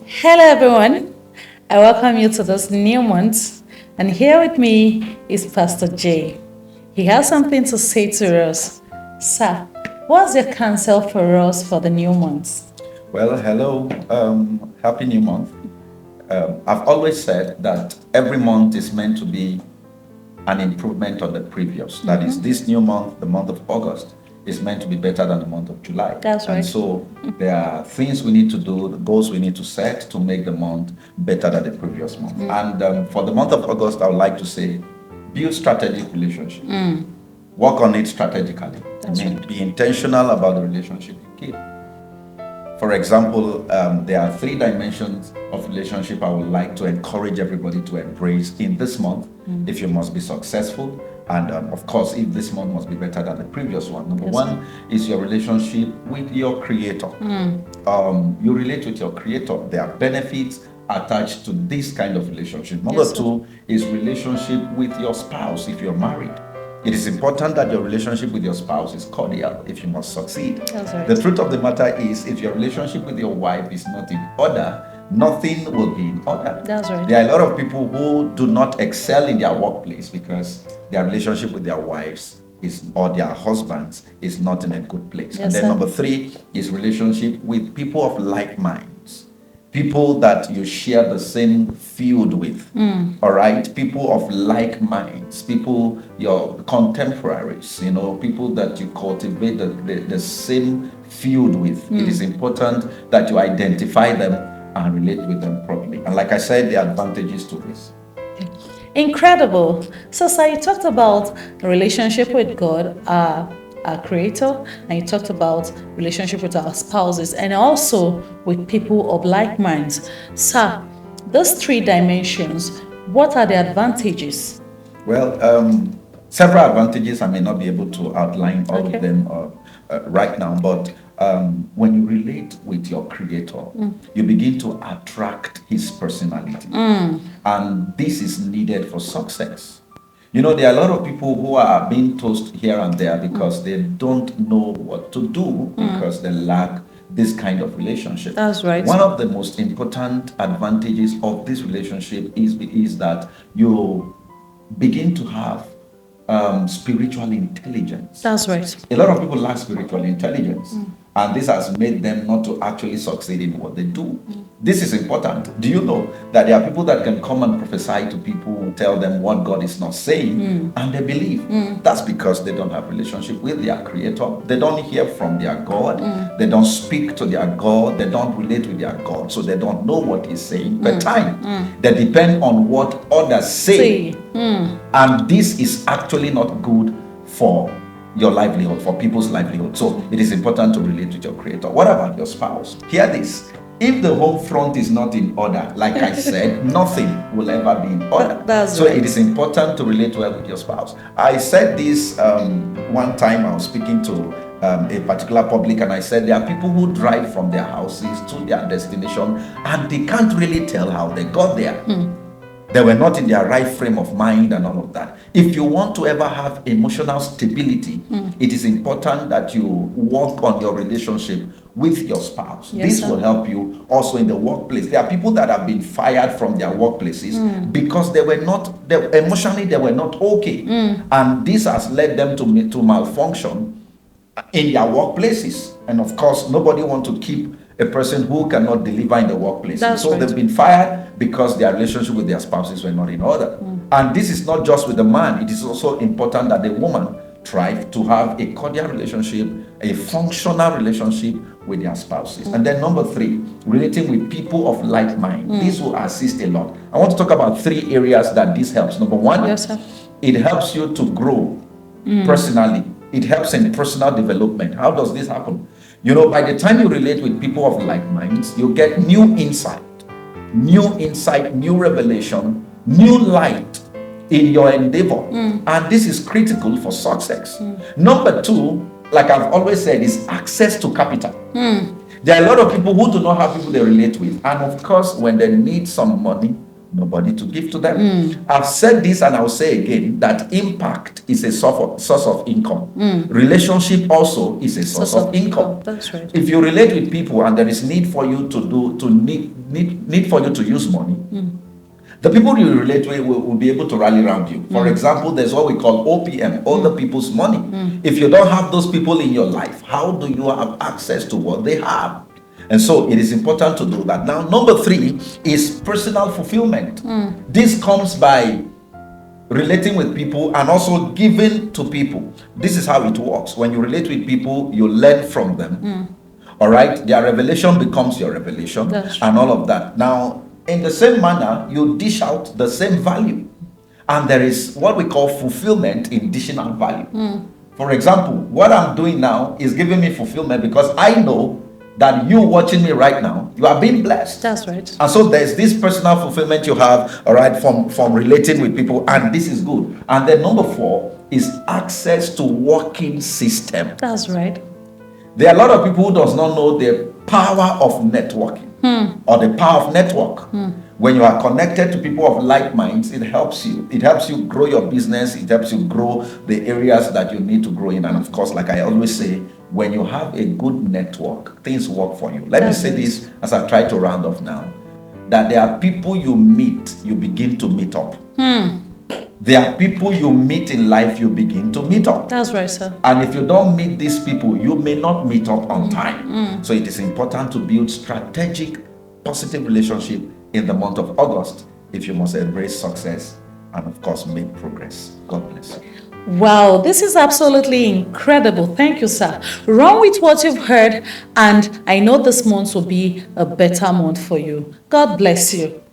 Hello, everyone. I welcome you to this new month. And here with me is Pastor Jay. He has something to say to us. Sir, what's your counsel for us for the new month? Well, hello. Happy New Month. I've always said that every month is meant to be an improvement on the previous. That is, this new month, the month of August, is meant to be better than the month of July. That's right. And so there are things we need to do, the goals we need to set to make the month better than the previous month. And for the month of August, I would like to say, build strategic relationship. Work on it strategically. Be intentional about the relationship you keep. For example, there are 3 dimensions of relationship I would like to encourage everybody to embrace in this month if you must be successful. And of course, if this month must be better than the previous one. Number one is your relationship with your creator. You relate with your creator. There are benefits attached to this kind of relationship. Number two is relationship with your spouse if you're married. It is important that your relationship with your spouse is cordial if you must succeed. That's right. The truth of the matter is, if your relationship with your wife is not in order, nothing will be in order. That's right. There are a lot of people who do not excel in their workplace because their relationship with their wives or their husbands is not in a good place. And then number 3 is relationship with people of like minds. People that you share the same field with, all right? People of like minds, people, your contemporaries, people that you cultivate the same field with. It is important that you identify them and relate with them properly. And like I said, the advantages to this. Incredible. So, sir, you talked about the relationship with God, our creator, and you talked about relationship with our spouses and also with people of like minds. Sir, those 3 dimensions, what are the advantages? Well, several advantages. I may not be able to outline all of them right now, but when you relate with your creator, you begin to attract his personality. And this is needed for success. There are a lot of people who are being tossed here and there because they don't know what to do because they lack this kind of relationship. That's right. One of the most important advantages of this relationship is that you begin to have spiritual intelligence. That's right. A lot of people lack spiritual intelligence, and this has made them not to actually succeed in what they do. This is important. Do you know that there are people that can come and prophesy to people, tell them what God is not saying, and they believe? That's because they don't have relationship with their creator. They don't hear from their God. They don't speak to their God. They don't relate with their God, so they don't know what he's saying. Per time, they depend on what others say. And this is actually not good for your livelihood, for people's livelihood. So it is important to relate with your creator. What about your spouse? Hear this. If the home front is not in order, like I said, nothing will ever be in order. So it is important to relate well with your spouse. I said this one time. I was speaking to a particular public, and I said there are people who drive from their houses to their destination and they can't really tell how they got there. They were not in their right frame of mind and all of that. If you want to ever have emotional stability, it is important that you work on your relationship with your spouse. This will help you also in the workplace. There are people that have been fired from their workplaces because emotionally they were not okay. And this has led them to malfunction in their workplaces. And of course, nobody wants to keep a person who cannot deliver in the workplace. They've been fired because their relationship with their spouses were not in order. And this is not just with the man. It is also important that the woman try to have a cordial relationship, a functional relationship with their spouses. And then number 3, relating with people of like mind. This will assist a lot. I want to talk about 3 areas that this helps. Number 1, it helps you to grow personally. It helps in personal development. How does this happen? By the time you relate with people of like minds, you get new insight, new revelation, new light in your endeavor. And this is critical for success. Number 2, like I've always said, is access to capital. There are a lot of people who do not have people they relate with. And of course, when they need some money, nobody to give to them. I've said this and I'll say again that impact is a source of income. Relationship also is a source of income. That's right. If you relate with people and there is need for you need for you to use money, the people you relate with will be able to rally around you. For example, there's what we call OPM, older people's money. If you don't have those people in your life, how do you have access to what they have? And so it is important to do that. Now, number 3 is personal fulfillment. This comes by relating with people and also giving to people. This is how it works. When you relate with people, you learn from them. All right? Their revelation becomes your revelation and all of that. Now, in the same manner, you dish out the same value. And there is what we call fulfillment in dishing out value. For example, what I'm doing now is giving me fulfillment because I know that you watching me right now, you are being blessed. That's right. And so there's this personal fulfillment you have, all right, from relating with people, and this is good. And then number 4 is access to working system. That's right. There are a lot of people who does not know the power of networking or the power of network. When you are connected to people of like minds, it helps you. It helps you grow your business. It helps you grow the areas that you need to grow in. And of course, like I always say, when you have a good network, things work for you. Let me say this as I try to round off now, that there are people you meet, you begin to meet up. There are people you meet in life, you begin to meet up. That's right, sir. And if you don't meet these people, you may not meet up on time. So it is important to build strategic, positive relationship in the month of August if you must embrace success and of course make progress. God bless you. Wow, this is absolutely incredible. Thank you, sir. Run with what you've heard, and I know this month will be a better month for you. God bless you.